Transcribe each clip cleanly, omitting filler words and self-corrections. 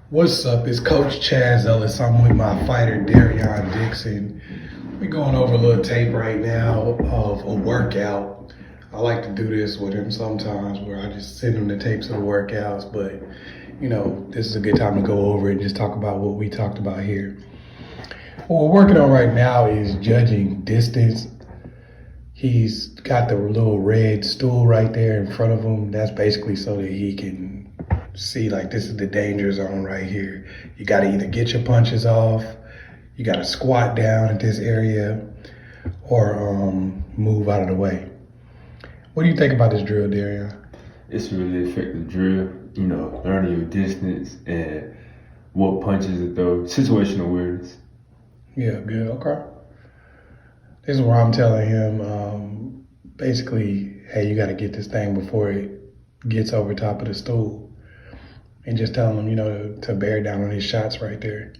What's up? It's Coach Chazz Ellis. I'm with my fighter Darrion Dixon. We're going over a little tape right now of a workout. I like to do this with him sometimes where I just send him the tapes of the workouts, but this is a good time to go over it and just talk about what we talked about here. What we're working on right now is judging distance. He's got the little red stool right there in front of him. That's basically so that he can see, like, this is the danger zone right here. You got to either get your punches off, you got to squat down at this area, or move out of the way. What do you think about this drill, Darrion? It's a really effective drill, learning your distance and what punches to throw, situational awareness. Yeah, good, okay. This is where I'm telling him, basically, hey, you got to get this thing before it gets over top of the stool. And just telling him, to bear down on his shots right there.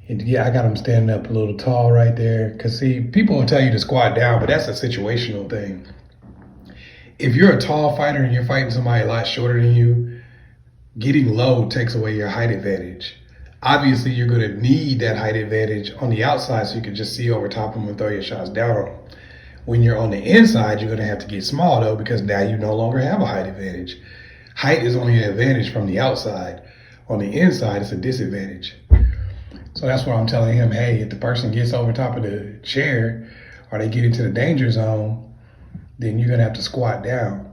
And yeah, I got him standing up a little tall right there. Because, see, people will tell you to squat down, but that's a situational thing. If you're a tall fighter and you're fighting somebody a lot shorter than you, getting low takes away your height advantage. Obviously, you're going to need that height advantage on the outside so you can just see over top of them and throw your shots down on them. When you're on the inside, you're going to have to get small, though, because now you no longer have a height advantage. Height is only an advantage from the outside. On the inside, it's a disadvantage. So that's what I'm telling him. Hey, if the person gets over top of the chair or they get into the danger zone, then you're going to have to squat down.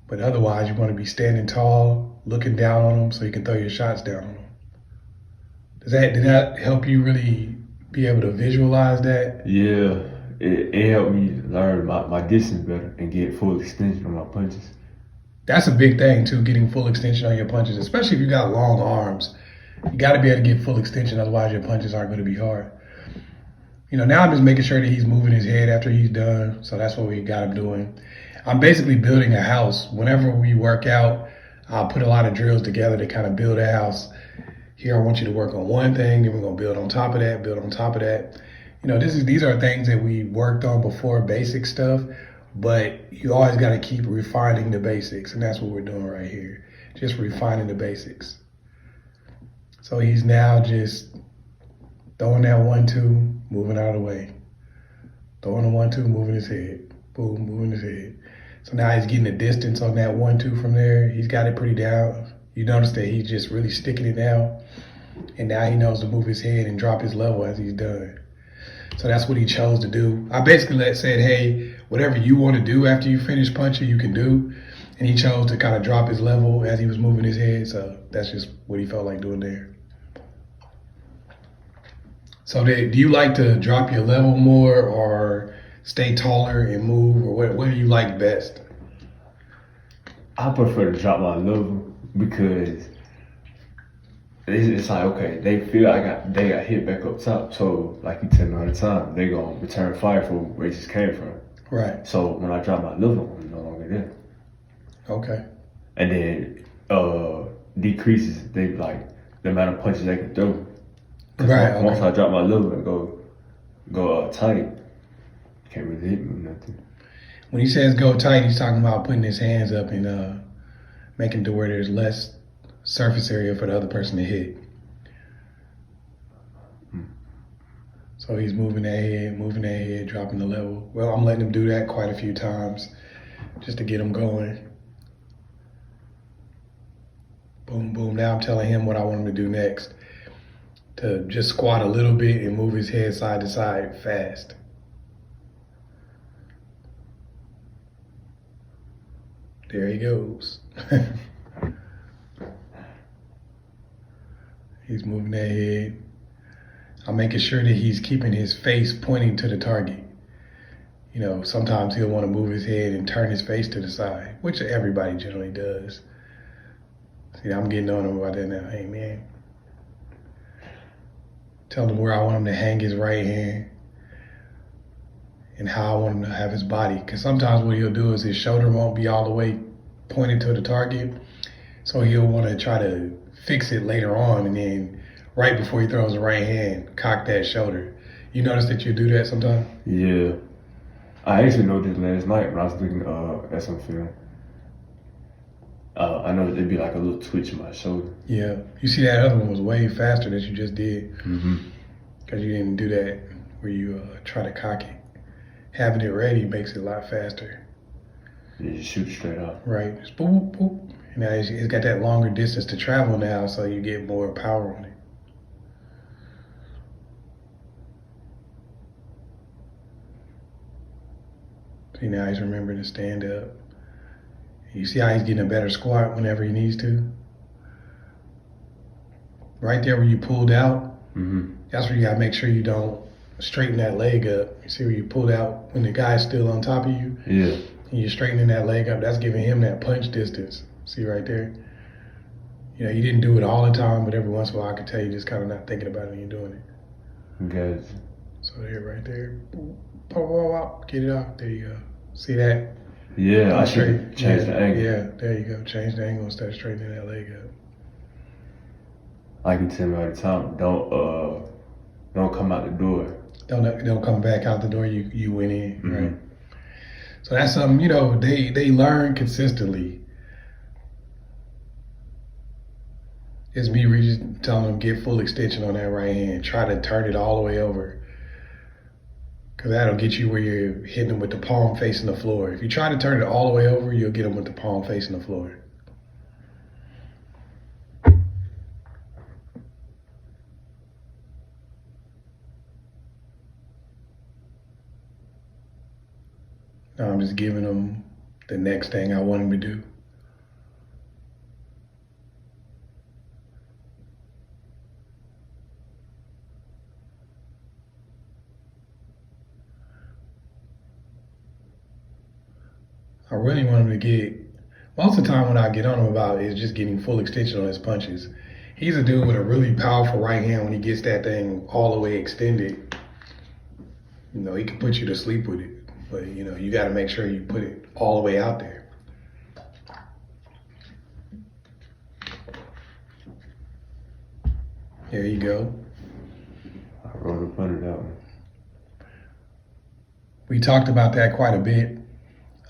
But otherwise, you want to be standing tall, looking down on them so you can throw your shots down on them. Did that help you really be able to visualize that? Yeah, it helped me learn my distance better and get full extension on my punches. That's a big thing, too, getting full extension on your punches, especially if you got long arms. You got to be able to get full extension, otherwise your punches aren't going to be hard. Now I'm just making sure that he's moving his head after he's done, so that's what we got him doing. I'm basically building a house. Whenever we work out, I'll put a lot of drills together to kind of build a house. Here, I want you to work on one thing, then we're going to build on top of that, build on top of that. These are things that we worked on before, basic stuff. But you always got to keep refining the basics, and that's what we're doing right here. Just refining the basics. So he's now just throwing that 1-2, moving out of the way. Throwing the 1-2, moving his head. Boom, moving his head. So now he's getting the distance on that 1-2 from there. He's got it pretty down. You notice that he's just really sticking it down. And now he knows to move his head and drop his level as he's done. So that's what he chose to do. I basically said, hey, whatever you want to do after you finish punching, you can do. And he chose to kind of drop his level as he was moving his head. So that's just what he felt like doing there. So do you like to drop your level more or stay taller and move? Or what do you like best? I prefer to drop my level because it's like, okay, they feel they got hit back up top. So like you tell me all the time, they gonna return fire from where it just came from. Right. So when I drop my level, I'm no longer there. Okay. And then decreases the amount of punches they can throw. Right. Once I drop my level and go tight, you can't really hit me with nothing. When he says go tight, he's talking about putting his hands up and making it to where there's less surface area for the other person to hit. So he's moving that head, dropping the level. Well, I'm letting him do that quite a few times just to get him going. Boom, boom. Now I'm telling him what I want him to do next. To just squat a little bit and move his head side to side fast. There he goes. He's moving that head. I'm making sure that he's keeping his face pointing to the target. Sometimes he'll want to move his head and turn his face to the side, which everybody generally does. See, I'm getting on him about that now. Hey, man. Tell him where I want him to hang his right hand and how I want him to have his body. Because sometimes what he'll do is his shoulder won't be all the way pointed to the target. So he'll want to try to fix it later on, and then right before he throws the right hand, cock that shoulder. You notice that you do that sometimes? Yeah. I actually noticed last night when I was looking at some film. I know there'd be like a little twitch in my shoulder. Yeah. You see that other one was way faster that you just did. Mm-hmm. Because you didn't do that where you try to cock it. Having it ready makes it a lot faster. You just shoot straight up. Right. Just boop, boop, boop. And now it's got that longer distance to travel now, so you get more power on it. See, now he's remembering to stand up. You see how he's getting a better squat whenever he needs to? Right there where you pulled out, that's where you gotta make sure you don't straighten that leg up. You see where you pulled out when the guy's still on top of you? Yeah. And you're straightening that leg up, that's giving him that punch distance. See right there? You know, you didn't do it all the time, but every once in a while I could tell you just kind of not thinking about it and you're doing it. Good. So there, right there. Get it off. There you go. See that? Yeah, I should change the angle. Yeah, there you go. Change the angle instead of straightening that leg up. Like you tell me all the time, don't come out the door. Don't come back out the door you went in, right? So that's something, you know, they learn consistently. It's me just telling them get full extension on that right hand. Try to turn it all the way over. Because that'll get you where you're hitting them with the palm facing the floor. If you try to turn it all the way over, you'll get them with the palm facing the floor. Now I'm just giving them the next thing I want them to do. I really want him to get, most of the time when I get on him about is just getting full extension on his punches. He's a dude with a really powerful right hand when he gets that thing all the way extended. You know, he can put you to sleep with it. But, you know, you got to make sure you put it all the way out there. There you go. I wrote up under that one. We talked about that quite a bit.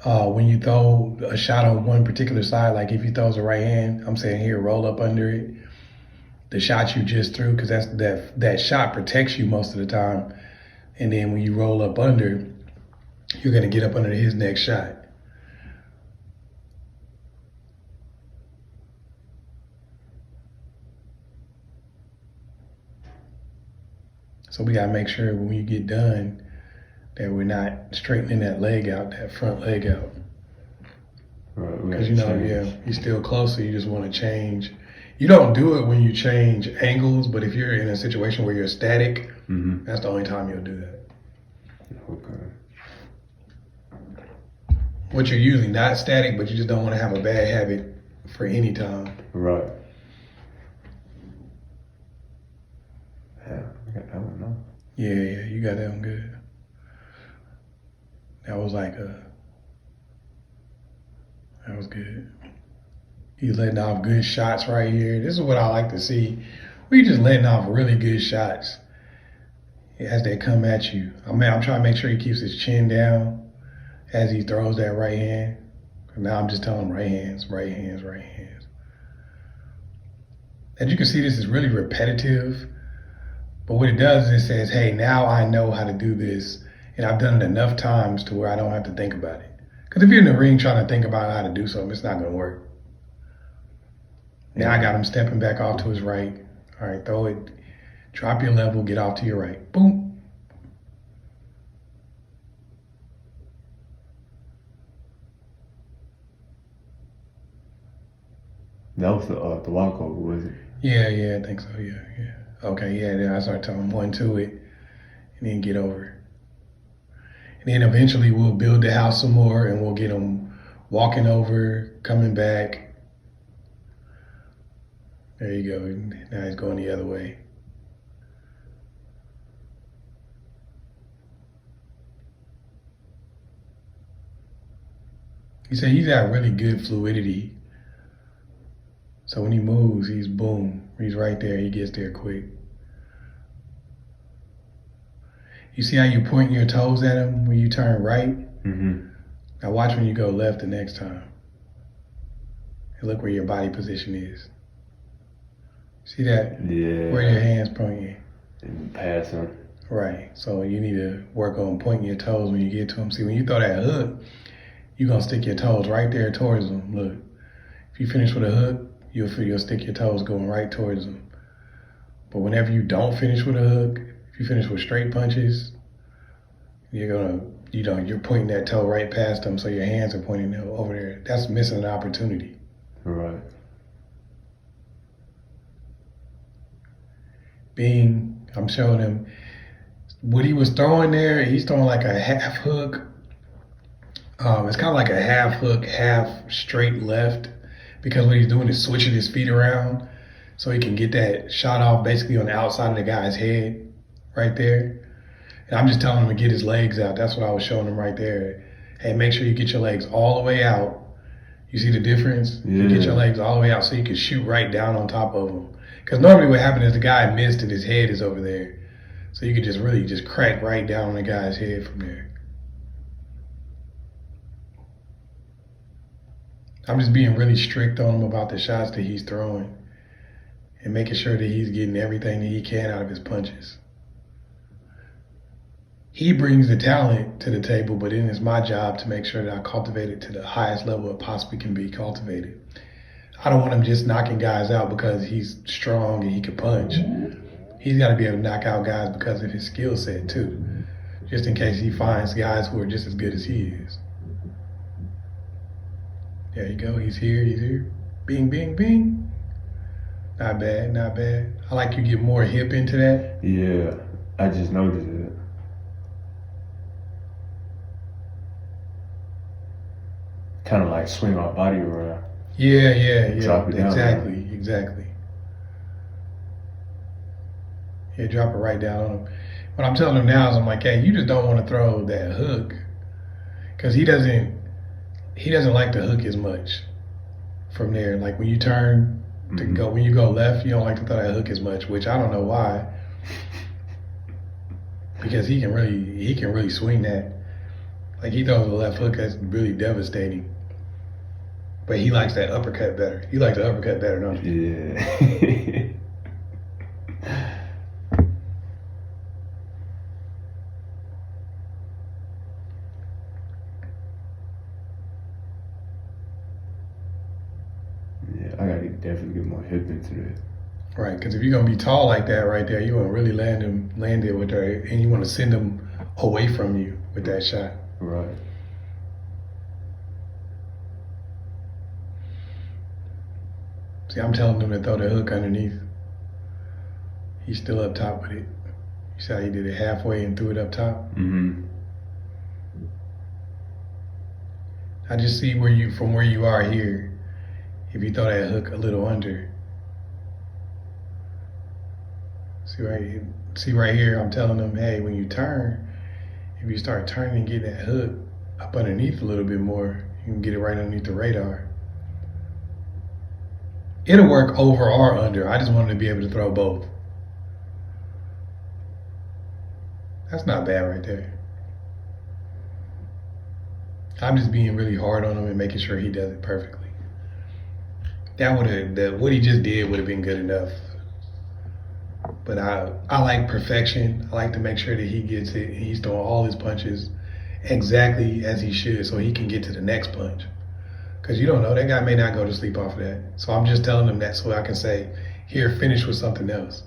When you throw a shot on one particular side, like if you throw a right hand, I'm saying here, roll up under it. The shot you just threw, because that shot protects you most of the time. And then when you roll up under, you're going to get up under his next shot. So we got to make sure when you get done that we're not straightening that leg out, that front leg out. Right. Because, you know, yeah, you're still closer. You just want to change. You don't do it when you change angles, but if you're in a situation where you're static, that's the only time you'll do that. Okay. What you're usually not static, but you just don't want to have a bad habit for any time. Right. Yeah, I got that one now. Yeah, you got that one good. That was that was good. He's letting off good shots right here. This is what I like to see. We're just letting off really good shots as they come at you. I'm trying to make sure he keeps his chin down as he throws that right hand. Now I'm just telling him right hands, right hands, right hands. As you can see, this is really repetitive. But what it does is it says, hey, now I know how to do this. And I've done it enough times to where I don't have to think about it. Because if you're in the ring trying to think about how to do something, it's not going to work. Now I got him stepping back off to his right. All right, throw it. Drop your level, get off to your right. Boom. That was the walkover, was it? Yeah, I think so. Yeah. Okay, yeah. Then I start telling him 1, 2 it, and then get over. And then eventually we'll build the house some more, and we'll get him walking over, coming back. There you go. Now he's going the other way. He said he's got really good fluidity. So when he moves, he's boom. He's right there. He gets there quick. You see how you point your toes at him when you turn right? Now watch when you go left the next time. and look where your body position is. See that? Yeah. Where your hands pointing. And passing. Right. So you need to work on pointing your toes when you get to them. See, when you throw that hook, you're going to stick your toes right there towards them. Look, if you finish with a hook, you'll stick your toes going right towards them. But whenever you don't finish with a hook, if you finish with straight punches, you're pointing that toe right past them, so your hands are pointing over there. That's missing an opportunity. Right. Bing, I'm showing him what he was throwing there. He's throwing like a half hook. It's kind of like a half hook, half straight left, because what he's doing is switching his feet around so he can get that shot off basically on the outside of the guy's head right there. And I'm just telling him to get his legs out. That's what I was showing him right there. Hey, make sure you get your legs all the way out. You see the difference? Yeah. You get your legs all the way out so you can shoot right down on top of them. Because normally what happens is the guy missed and his head is over there. So you can just really just crack right down on the guy's head from there. I'm just being really strict on him about the shots that he's throwing and making sure that he's getting everything that he can out of his punches. He brings the talent to the table, but then it's my job to make sure that I cultivate it to the highest level it possibly can be cultivated. I don't want him just knocking guys out because he's strong and he can punch. He's got to be able to knock out guys because of his skill set too, just in case he finds guys who are just as good as he is. There you go. He's here. He's here. Bing, bing, bing. Not bad. Not bad. I like you get more hip into that. Yeah, I just noticed it. Kind of like swing my body around. Yeah. Drop it down. Exactly. Yeah, drop it right down on him. What I'm telling him now is I'm like, hey, you just don't want to throw that hook because he doesn't like to hook as much from there. Like when you turn to go, when you go left, you don't like to throw that hook as much, which I don't know why. Because he can really swing that. Like he throws a left hook that's really devastating. But he likes that uppercut better. You like the uppercut better, don't you? Yeah. I gotta definitely get more hip into that. Right, because if you're gonna be tall like that right there, you want to really land it with her, and you want to send him away from you with that shot. Right. See, I'm telling him to throw the hook underneath. He's still up top with it. You see how he did it halfway and threw it up top? Mm-hmm. I just see from where you are here, if you throw that hook a little under. See right here, I'm telling them, hey, when you turn, if you start turning and getting that hook up underneath a little bit more, you can get it right underneath the radar. It'll work over or under. I just wanted to be able to throw both. That's not bad right there. I'm just being really hard on him and making sure he does it perfectly. What he just did would have been good enough. But I like perfection. I like to make sure that he gets it. He's throwing all his punches exactly as he should so he can get to the next punch. Because you don't know, that guy may not go to sleep off of that. So I'm just telling him that so I can say, here, finish with something else.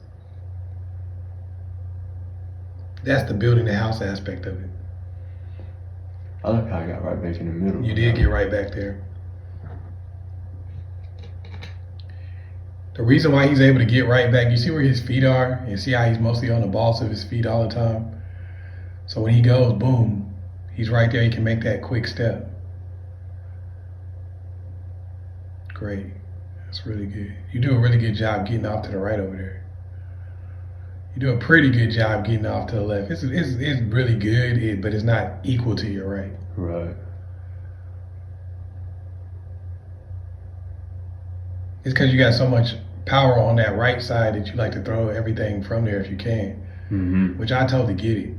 That's the building the house aspect of it. I like how I got right back in the middle. You did get right back there. The reason why he's able to get right back, you see where his feet are? And see how he's mostly on the balls of his feet all the time? So when he goes, boom, he's right there. He can make that quick step. Great. That's really good. You do a really good job getting off to the right over there. You do a pretty good job getting off to the left. It's really good, but it's not equal to your right. Right. It's because you got so much power on that right side that you like to throw everything from there if you can, which I totally get it.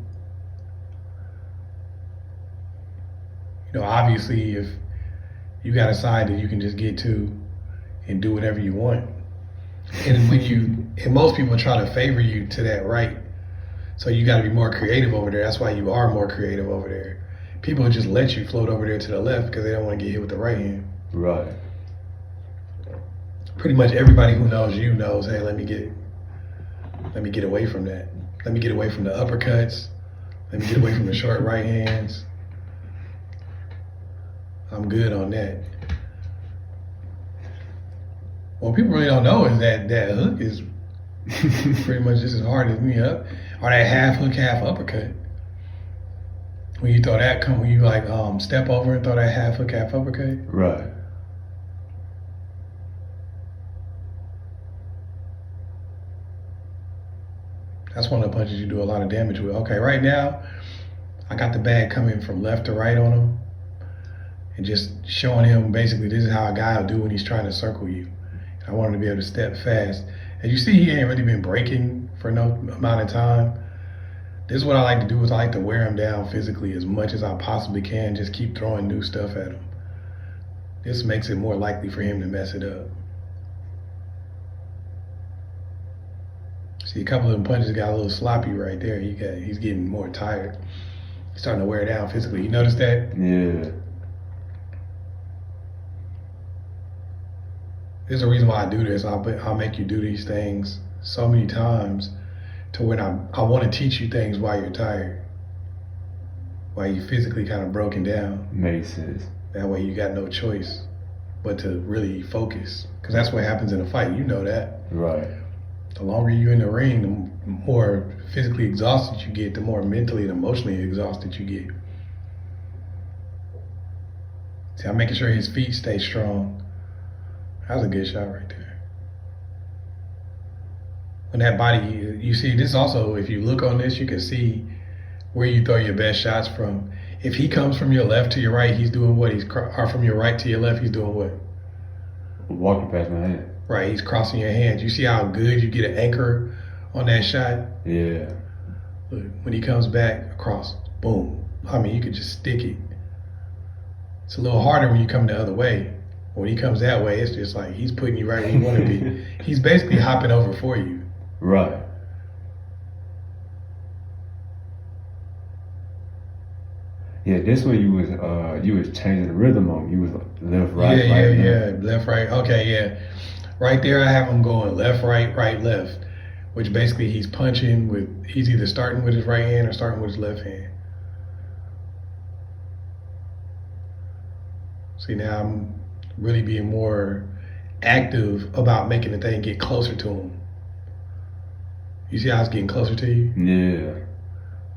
You know, obviously, if you got a side that you can just get to and do whatever you want. And most people try to favor you to that right. So you got to be more creative over there. That's why you are more creative over there. People just let you float over there to the left because they don't want to get hit with the right hand. Right. Pretty much everybody who knows you knows, hey, let me get away from that. Let me get away from the uppercuts. Let me get away from the short right hands. I'm good on that. What people really don't know is that hook is pretty much just as hard as me up. Or that half hook, half uppercut. When you throw that, when you like step over and throw that half hook, half uppercut. Right. That's one of the punches you do a lot of damage with. Okay, right now, I got the bag coming from left to right on him. And just showing him basically this is how a guy will do when he's trying to circle you. I want him to be able to step fast. As you see, he ain't really been breaking for no amount of time. This is what I like to do is I like to wear him down physically as much as I possibly can. Just keep throwing new stuff at him. This makes it more likely for him to mess it up. See, a couple of them punches got a little sloppy right there. He's getting more tired. He's starting to wear down physically. You notice that? Yeah. There's a reason why I do this. I'll make you do these things so many times to when I want to teach you things while you're tired. While you're physically kind of broken down. Makes sense. That way you got no choice but to really focus. Because that's what happens in a fight. You know that. Right. The longer you're in the ring, the more physically exhausted you get, the more mentally and emotionally exhausted you get. See, I'm making sure his feet stay strong. That was a good shot right there. When that body, you see this also, if you look on this, you can see where you throw your best shots from. If he comes from your left to your right, he's doing what? Or from your right to your left, he's doing what? Walking past my hand. Right, he's crossing your hands. You see how good you get an anchor on that shot? Yeah. Look, when he comes back across, boom. I mean, you could just stick it. It's a little harder when you come the other way. When he comes that way, it's just like he's putting you right where you want to be. He's basically hopping over for you. Right. Yeah, this one you was changing the rhythm on. You was left, right, yeah, left, right. Okay, yeah. Right there, I have him going left, right, right, left, which basically he's punching he's either starting with his right hand or starting with his left hand. See, now I'm really being more active about making the thing get closer to him. You see how it's getting closer to you? Yeah.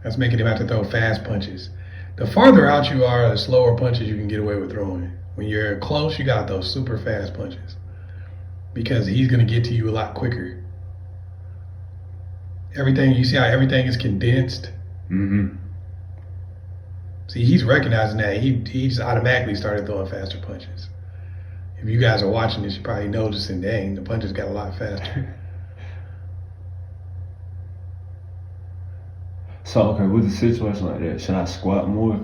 That's making him have to throw fast punches. The farther out you are, the slower punches you can get away with throwing. When you're close, you got those super fast punches because he's going to get to you a lot quicker. Everything, you see how everything is condensed? Mm-hmm. See, he's recognizing that. He just automatically started throwing faster punches. If you guys are watching this, you're probably noticing, dang, the punches got a lot faster. So, okay, with a situation like that, should I squat more?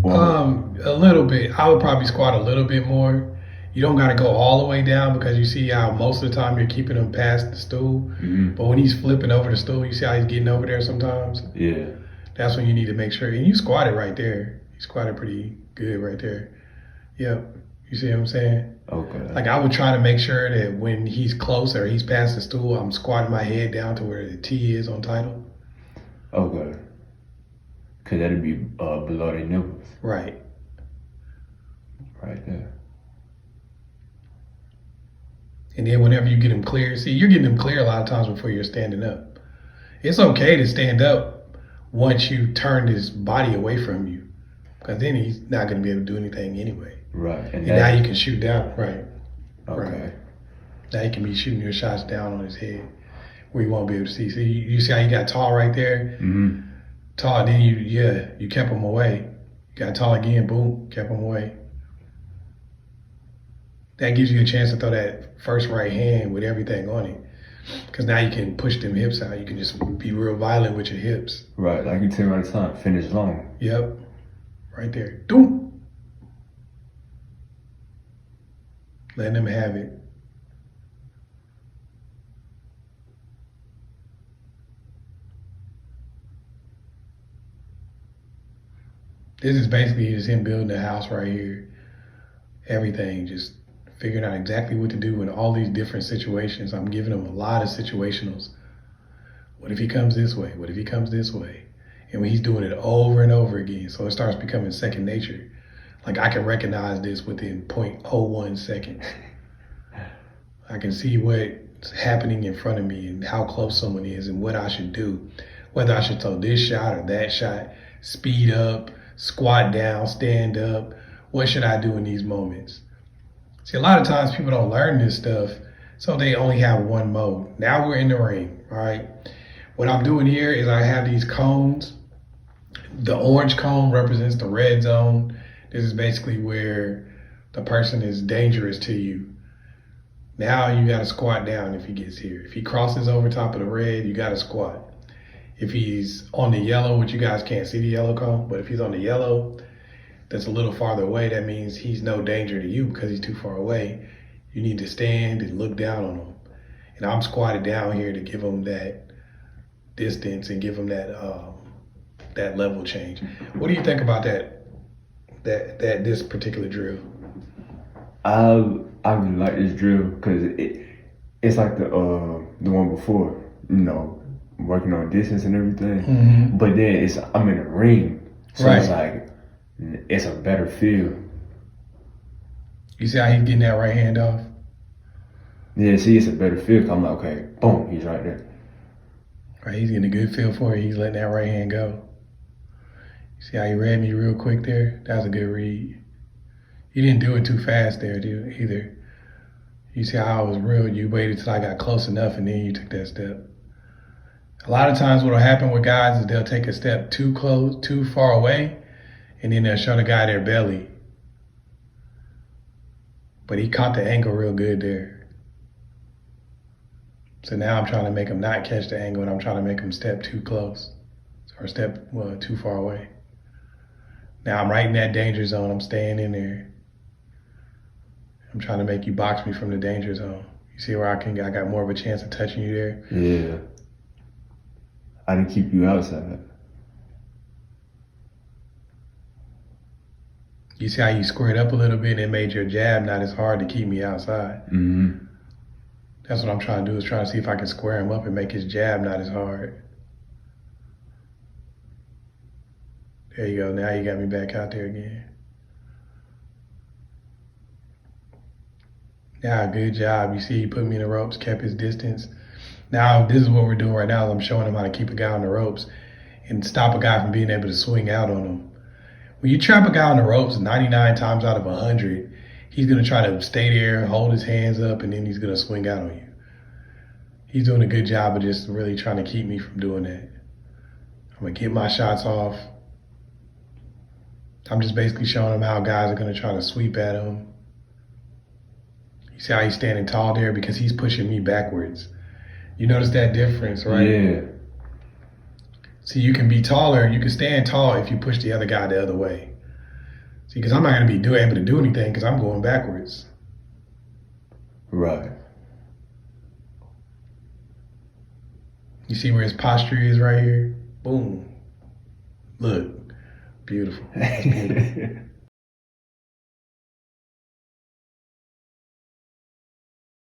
A little bit. I would probably squat a little bit more. You don't got to go all the way down because you see how most of the time you're keeping him past the stool. Mm-hmm. But when he's flipping over the stool, you see how he's getting over there sometimes? Yeah. That's when you need to make sure. And you squatted right there. You squatted pretty good right there. Yep. You see what I'm saying? Okay. Like I would try to make sure that when he's close or he's past the stool, I'm squatting my head down to where the T is on title. Okay. Cause that'd be below their nipples. Right. Right there. And then whenever you get him clear, see, you're getting him clear a lot of times before you're standing up. It's okay to stand up once you turn his body away from you, because then he's not going to be able to do anything anyway. Right. And now you can shoot down. Right. Okay. Right. Now you can be shooting your shots down on his head where you won't be able to see. So you see how you got tall right there? Mm-hmm. Tall, then you kept him away. Got tall again, boom, kept him away. That gives you a chance to throw that first right hand with everything on it. Because now you can push them hips out. You can just be real violent with your hips. Right, like you tell me all the time, finish long. Yep, right there. Doom. Letting them have it. This is basically just him building a house right here. Everything, just figuring out exactly what to do in all these different situations. I'm giving him a lot of situationals. What if he comes this way? What if he comes this way? And when he's doing it over and over again, so it starts becoming second nature. Like I can recognize this within 0.01 seconds. I can see what's happening in front of me and how close someone is and what I should do. Whether I should throw this shot or that shot, speed up, squat down, stand up. What should I do in these moments? See, a lot of times people don't learn this stuff, so they only have one mode. Now we're in the ring, all right? What I'm doing here is I have these cones. The orange cone represents the red zone. This is basically where the person is dangerous to you. Now you gotta squat down if he gets here. If he crosses over top of the red, you gotta squat. If he's on the yellow, which you guys can't see the yellow cone, but if he's on the yellow, that's a little farther away, that means he's no danger to you because he's too far away. You need to stand and look down on him. And I'm squatted down here to give him that distance and give him that level change. What do you think about this particular drill? I really like this drill because it's like the one before, working on distance and everything. Mm-hmm. But then I'm in a ring, so right. It's like it's a better feel. You see how he's getting that right hand off? Yeah, see, it's a better feel. I'm like, okay, boom, he's right there. Right, he's getting a good feel for it. He's letting that right hand go. You see how he read me real quick there? That was a good read. You didn't do it too fast there, either. You see how I was real? You waited till I got close enough and then you took that step. A lot of times what'll happen with guys is they'll take a step too close, too far away, and then they'll show the guy their belly. But he caught the angle real good there. So now I'm trying to make him not catch the angle and I'm trying to make him step too close or step too far away. Now I'm right in that danger zone. I'm staying in there. I'm trying to make you box me from the danger zone. You see where I got more of a chance of touching you there? Yeah. I didn't keep you outside. You see how you squared up a little bit and it made your jab not as hard to keep me outside? Mm-hmm. That's what I'm trying to do, is try to see if I can square him up and make his jab not as hard. There you go. Now you got me back out there again. Yeah, good job. You see he put me in the ropes, kept his distance. Now this is what we're doing right now. I'm showing him how to keep a guy on the ropes and stop a guy from being able to swing out on him. When you trap a guy on the ropes 99 times out of 100, he's going to try to stay there, hold his hands up, and then he's going to swing out on you. He's doing a good job of just really trying to keep me from doing that. I'm going to get my shots off. I'm just basically showing him how guys are going to try to sweep at him. You see how he's standing tall there? Because he's pushing me backwards. You notice that difference, right? Yeah. See, you can be taller, you can stand tall if you push the other guy the other way. See, because I'm not going to be able to do anything because I'm going backwards. Right. You see where his posture is right here? Boom. Look. Beautiful. That's beautiful.